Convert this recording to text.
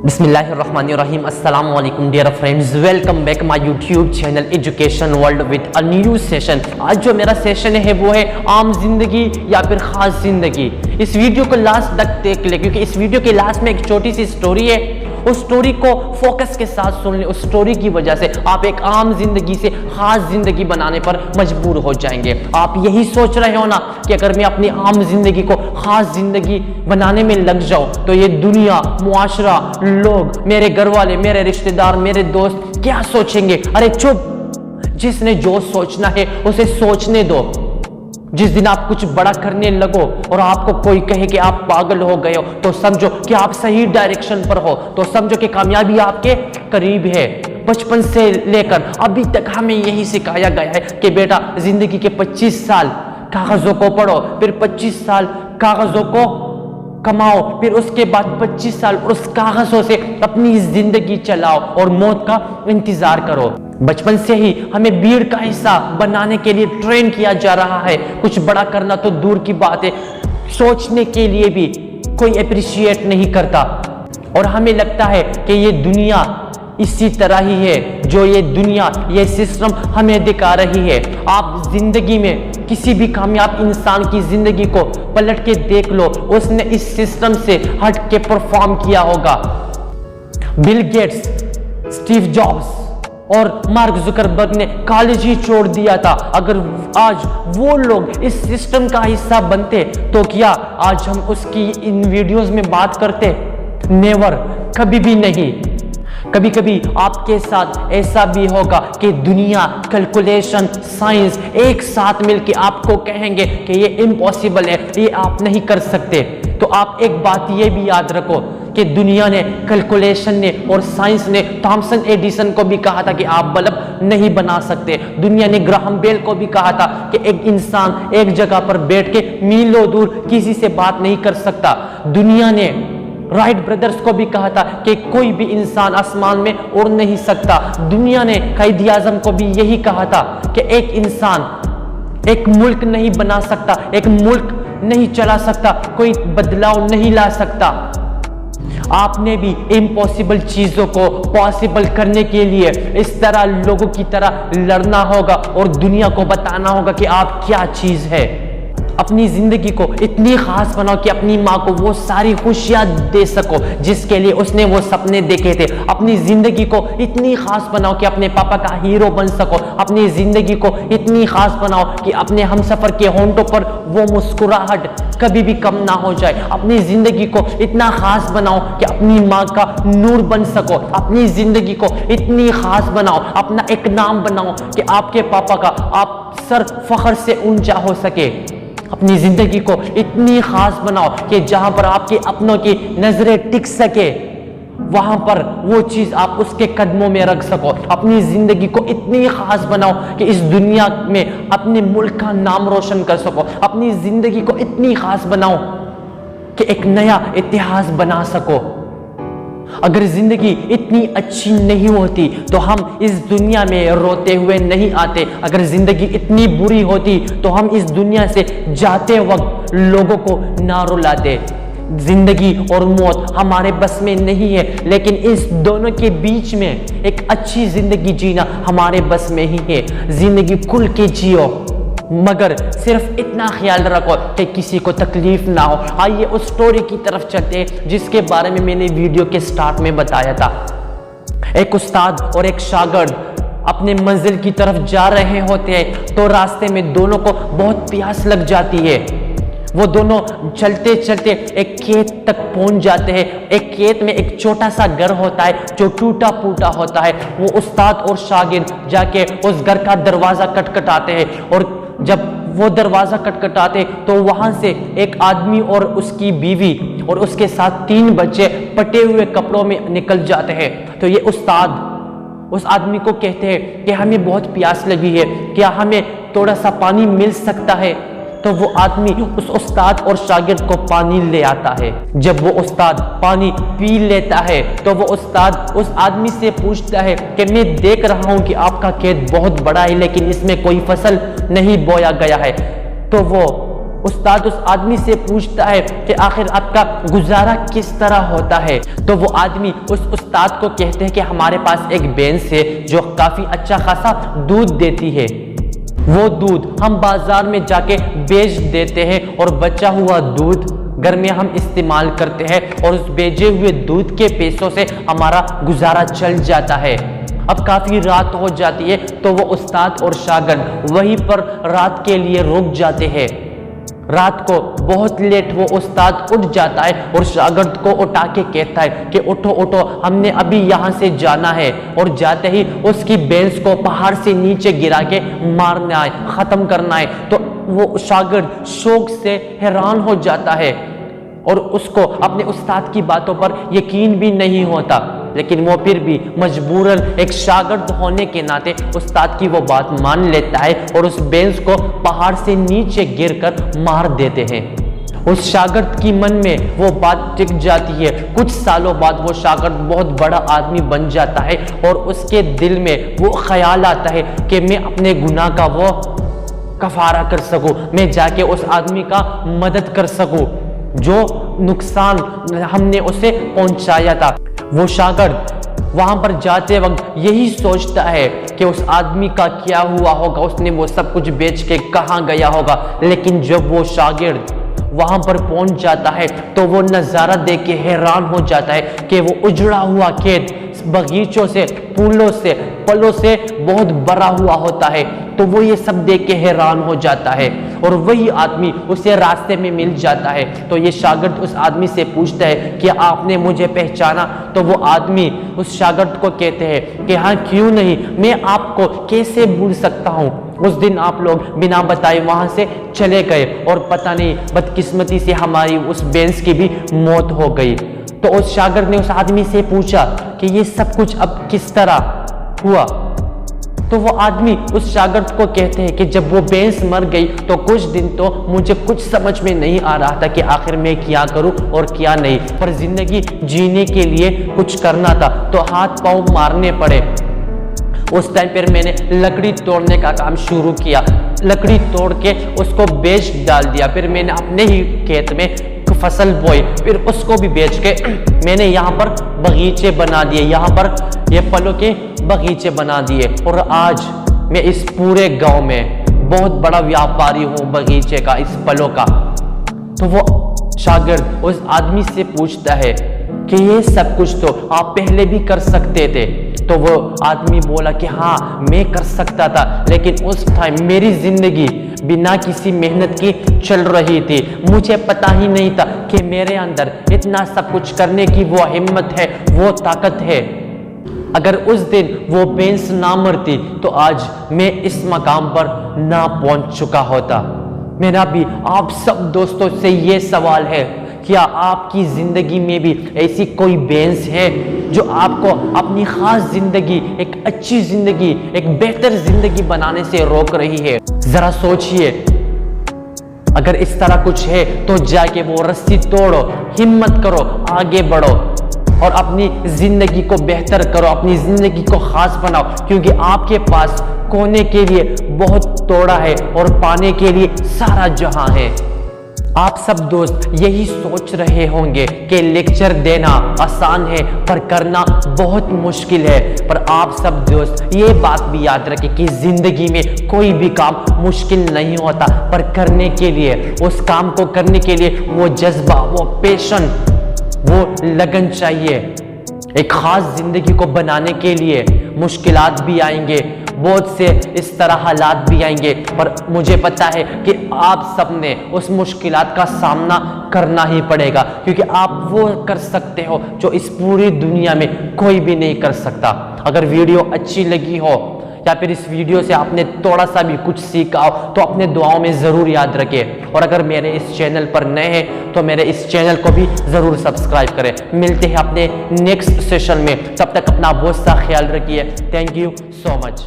بسم اللہ الرحمن الرحیم۔ السلام علیکم dear friends, welcome back my YouTube channel education world with a new session. آج جو میرا سیشن ہے وہ ہے عام زندگی یا پھر خاص زندگی۔ اس ویڈیو کو لاسٹ تک دیکھ لیں کیونکہ اس ویڈیو کے لاسٹ میں ایک چھوٹی سی سٹوری ہے۔ اس سٹوری کو فوکس کے ساتھ سن لیں۔ اس سٹوری کی وجہ سے آپ ایک عام زندگی سے خاص زندگی بنانے پر مجبور ہو جائیں گے۔ آپ یہی سوچ رہے ہو نا کہ اگر میں اپنی عام زندگی کو خاص زندگی بنانے میں لگ جاؤں تو یہ دنیا، معاشرہ، لوگ، میرے گھر والے، میرے رشتہ دار، میرے دوست کیا سوچیں گے؟ ارے چپ! جس نے جو سوچنا ہے اسے سوچنے دو۔ جس دن آپ کچھ بڑا کرنے لگو اور آپ کو کوئی کہے کہ آپ پاگل ہو گئے ہو تو سمجھو کہ آپ صحیح ڈائریکشن پر ہو، تو سمجھو کہ کامیابی آپ کے قریب ہے۔ بچپن سے لے کر ابھی تک ہمیں یہی سکھایا گیا ہے کہ بیٹا زندگی کے 25 سال کاغذوں کو پڑھو، پھر 25 سال کاغذوں کو کماؤ، پھر اس کے بعد 25 سال اس کاغذوں سے اپنی زندگی چلاؤ اور موت کا انتظار کرو۔ بچپن سے ہی ہمیں بھیڑ کا حصہ بنانے کے لیے ٹرین کیا جا رہا ہے۔ کچھ بڑا کرنا تو دور کی بات ہے، سوچنے کے لیے بھی کوئی اپریشیٹ نہیں کرتا، اور ہمیں لگتا ہے کہ یہ دنیا اسی طرح ہی ہے جو یہ دنیا، یہ سسٹم ہمیں دکھا رہی ہے۔ آپ زندگی میں کسی بھی کامیاب انسان کی زندگی کو پلٹ کے دیکھ لو، اس نے اس سسٹم سے ہٹ کے پرفارم کیا ہوگا۔ بل گیٹس، اسٹیو جابس اور مارک زکربرگ نے کالج ہی چھوڑ دیا تھا۔ اگر آج وہ لوگ اس سسٹم کا حصہ بنتے تو کیا آج ہم اس کی ان ویڈیوز میں بات کرتے؟ نیور، کبھی بھی نہیں۔ کبھی کبھی آپ کے ساتھ ایسا بھی ہوگا کہ دنیا، کیلکولیشن، سائنس ایک ساتھ مل کے آپ کو کہیں گے کہ یہ امپاسبل ہے، یہ آپ نہیں کر سکتے۔ تو آپ ایک بات یہ بھی یاد رکھو کہ دنیا نے، کیلکولیشن نے اور سائنس نے تھامسن ایڈیسن کو بھی کہا تھا کہ آپ بلب نہیں بنا سکتے۔ دنیا نے گراہم بیل کو بھی کہا تھا کہ ایک انسان ایک جگہ پر بیٹھ کے میلوں دور کسی سے بات نہیں کر سکتا۔ دنیا نے رائٹ برادرز کو بھی کہا تھا کہ کوئی بھی انسان آسمان میں اڑ نہیں سکتا۔ دنیا نے قائد اعظم کو بھی یہی کہا تھا کہ ایک انسان ایک ملک نہیں بنا سکتا، ایک ملک نہیں چلا سکتا، کوئی بدلاؤ نہیں لا سکتا۔ آپ نے بھی امپاسبل چیزوں کو پاسبل کرنے کے لیے اس طرح لوگوں کی طرح لڑنا ہوگا اور دنیا کو بتانا ہوگا کہ آپ کیا چیز ہے۔ اپنی زندگی کو اتنی خاص بناؤ کہ اپنی ماں کو وہ ساری خوشیاں دے سکو جس کے لیے اس نے وہ سپنے دیکھے تھے۔ اپنی زندگی کو اتنی خاص بناؤ کہ اپنے پاپا کا ہیرو بن سکو۔ اپنی زندگی کو اتنی خاص بناؤ کہ اپنے ہمسفر کے ہونٹوں پر وہ مسکراہٹ کبھی بھی کم نہ ہو جائے۔ اپنی زندگی کو اتنا خاص بناؤ کہ اپنی ماں کا نور بن سکو۔ اپنی زندگی کو اتنی خاص بناؤ، اپنا ایک نام بناؤ کہ آپ کے پاپا کا آپ سر فخر سے اونچا ہو سکے۔ اپنی زندگی کو اتنی خاص بناؤ کہ جہاں پر آپ کے اپنوں کی نظریں ٹک سکے وہاں پر وہ چیز آپ اس کے قدموں میں رکھ سکو۔ اپنی زندگی کو اتنی خاص بناؤ کہ اس دنیا میں اپنے ملک کا نام روشن کر سکو۔ اپنی زندگی کو اتنی خاص بناؤ کہ ایک نیا اتہاس بنا سکو۔ اگر زندگی اتنی اچھی نہیں ہوتی تو ہم اس دنیا میں روتے ہوئے نہیں آتے۔ اگر زندگی اتنی بری ہوتی تو ہم اس دنیا سے جاتے وقت لوگوں کو نہ رلاتے۔ زندگی اور موت ہمارے بس میں نہیں ہے، لیکن اس دونوں کے بیچ میں ایک اچھی زندگی جینا ہمارے بس میں ہی ہے۔ زندگی کھل کے جیو، مگر صرف اتنا خیال رکھو کہ کسی کو تکلیف نہ ہو۔ آئیے اس سٹوری کی طرف چلتے ہیں جس کے بارے میں نے ویڈیو کے سٹارٹ میں بتایا تھا۔ ایک استاد اور ایک شاگرد اپنے منزل کی طرف جا رہے ہوتے ہیں تو راستے میں دونوں کو بہت پیاس لگ جاتی ہے۔ وہ دونوں چلتے چلتے ایک کھیت تک پہنچ جاتے ہیں۔ ایک کھیت میں ایک چھوٹا سا گھر ہوتا ہے جو ٹوٹا پھوٹا ہوتا ہے۔ وہ استاد اور شاگرد جا کے اس گھر کا دروازہ کھٹکھٹاتے ہیں، اور جب وہ دروازہ کھٹکھٹاتے تو وہاں سے ایک آدمی اور اس کی بیوی اور اس کے ساتھ 3 بچے پٹے ہوئے کپڑوں میں نکل جاتے ہیں۔ تو یہ استاد اس آدمی کو کہتے ہیں کہ ہمیں بہت پیاس لگی ہے، کیا ہمیں تھوڑا سا پانی مل سکتا ہے؟ تو وہ آدمی اس استاد اور شاگرد کو پانی لے آتا ہے۔ جب وہ استاد پانی پی لیتا ہے تو وہ استاد اس آدمی سے پوچھتا ہے کہ میں دیکھ رہا ہوں کہ آپ کا کھیت بہت بڑا ہے لیکن اس میں کوئی فصل نہیں بویا گیا ہے۔ تو وہ استاد اس آدمی سے پوچھتا ہے کہ آخر آپ کا گزارا کس طرح ہوتا ہے؟ تو وہ آدمی اس استاد کو کہتے ہیں کہ ہمارے پاس ایک بھینس ہے جو کافی اچھا خاصا دودھ دیتی ہے، وہ دودھ ہم بازار میں جا کے بیچ دیتے ہیں اور بچا ہوا دودھ گھر میں ہم استعمال کرتے ہیں اور اس بیچے ہوئے دودھ کے پیسوں سے ہمارا گزارا چل جاتا ہے۔ اب کافی رات ہو جاتی ہے تو وہ استاد اور شاگرد وہیں پر رات کے لیے رک جاتے ہیں۔ رات کو بہت لیٹ وہ استاد اٹھ جاتا ہے اور شاگرد کو اٹھا کے کہتا ہے کہ اٹھو اٹھو، ہم نے ابھی یہاں سے جانا ہے، اور جاتے ہی اس کی بھینس کو پہاڑ سے نیچے گرا کے مارنا ہے، ختم کرنا ہے۔ تو وہ شاگرد شوق سے حیران ہو جاتا ہے اور اس کو اپنے استاد کی باتوں پر یقین بھی نہیں ہوتا، لیکن وہ پھر بھی مجبوراً ایک شاگرد ہونے کے ناطے استاد کی وہ بات مان لیتا ہے اور اس بھینس کو پہاڑ سے نیچے گر کر مار دیتے ہیں۔ اس شاگرد کی من میں وہ بات ٹک جاتی ہے۔ کچھ سالوں بعد وہ شاگرد بہت بڑا آدمی بن جاتا ہے اور اس کے دل میں وہ خیال آتا ہے کہ میں اپنے گناہ کا وہ کفارہ کر سکوں، میں جا کے اس آدمی کا مدد کر سکوں جو نقصان ہم نے اسے پہنچایا تھا۔ وہ شاگرد وہاں پر جاتے وقت یہی سوچتا ہے کہ اس آدمی کا کیا ہوا ہوگا، اس نے وہ سب کچھ بیچ کے کہاں گیا ہوگا۔ لیکن جب وہ شاگرد وہاں پر پہنچ جاتا ہے تو وہ نظارہ دیکھ کے حیران ہو جاتا ہے کہ وہ اجڑا ہوا کھیت بغیچوں سے، پھولوں سے، پھلوں سے بہت بھرا ہوا ہوتا ہے۔ تو وہ یہ سب دیکھ کے حیران ہو جاتا ہے اور وہی آدمی اسے راستے میں مل جاتا ہے۔ تو یہ شاگرد اس آدمی سے پوچھتا ہے کہ آپ نے مجھے پہچانا؟ تو وہ آدمی اس شاگرد کو کہتے ہیں کہ ہاں کیوں نہیں، میں آپ کو کیسے بھول سکتا ہوں، اس دن آپ لوگ بنا بتائے وہاں سے چلے گئے اور پتہ نہیں بدقسمتی سے ہماری اس بھینس کی بھی موت ہو گئی۔ تو اس شاگرد نے اس آدمی سے پوچھا کہ یہ سب کچھ اب کس طرح ہوا؟ تو وہ آدمی اس شاگرد کو کہتے ہیں کہ جب وہ بھینس مر گئی تو کچھ دن تو مجھے کچھ سمجھ میں نہیں آ رہا تھا کہ آخر میں کیا کروں اور کیا نہیں، پر زندگی جینے کے لیے کچھ کرنا تھا تو ہاتھ پاؤں مارنے پڑے۔ اس ٹائم پر میں نے لکڑی توڑنے کا کام شروع کیا، لکڑی توڑ کے اس کو بیچ ڈال دیا، پھر میں نے اپنے ہی کھیت میں فصل بوئی، پھر اس کو بھی بیچ کے میں نے یہاں پر باغیچے بنا دیے، یہاں پر یہ پھلوں کے باغیچے بنا دیے، اور آج میں اس پورے گاؤں میں بہت بڑا ویاپاری ہوں باغیچے کا، اس پھلوں کا۔ تو وہ شاگرد اس آدمی سے پوچھتا ہے کہ یہ سب کچھ تو آپ پہلے بھی کر سکتے تھے۔ تو وہ آدمی بولا کہ ہاں میں کر سکتا تھا، لیکن اس ٹائم میری زندگی بنا کسی محنت کی چل رہی تھی، مجھے پتہ ہی نہیں تھا کہ میرے اندر اتنا سب کچھ کرنے کی وہ ہمت ہے، وہ طاقت ہے۔ اگر اس دن وہ بھینس نہ مرتی تو آج میں اس مقام پر نہ پہنچ چکا ہوتا۔ میرا بھی آپ سب دوستوں سے یہ سوال ہے، کیا آپ کی زندگی میں بھی ایسی کوئی بھینس ہے جو آپ کو اپنی خاص زندگی، ایک اچھی زندگی، ایک بہتر زندگی بنانے سے روک رہی ہے؟ ذرا سوچئے، اگر اس طرح کچھ ہے تو جا کے وہ رسی توڑو، ہمت کرو، آگے بڑھو اور اپنی زندگی کو بہتر کرو، اپنی زندگی کو خاص بناؤ، کیونکہ آپ کے پاس کھونے کے لیے بہت توڑا ہے اور پانے کے لیے سارا جہاں ہے۔ آپ سب دوست یہی سوچ رہے ہوں گے کہ لیکچر دینا آسان ہے پر کرنا بہت مشکل ہے، پر آپ سب دوست یہ بات بھی یاد رکھیں کہ زندگی میں کوئی بھی کام مشکل نہیں ہوتا، پر کرنے کے لیے، اس کام کو کرنے کے لیے وہ جذبہ، وہ پیشن، وہ لگن چاہیے۔ ایک خاص زندگی کو بنانے کے لیے مشکلات بھی آئیں گے، بہت سے اس طرح حالات بھی آئیں گے، پر مجھے پتا ہے کہ آپ سب نے اس مشکلات کا سامنا کرنا ہی پڑے گا، کیونکہ آپ وہ کر سکتے ہو جو اس پوری دنیا میں کوئی بھی نہیں کر سکتا۔ اگر ویڈیو اچھی لگی ہو یا پھر اس ویڈیو سے آپ نے تھوڑا سا بھی کچھ سیکھا ہو تو اپنے دعاؤں میں ضرور یاد رکھیں، اور اگر میرے اس چینل پر نئے ہیں تو میرے اس چینل کو بھی ضرور سبسکرائب کریں۔ ملتے ہیں اپنے نیکسٹ سیشن میں، تب تک اپنا بہت سا خیال رکھیے۔ Thank you so much.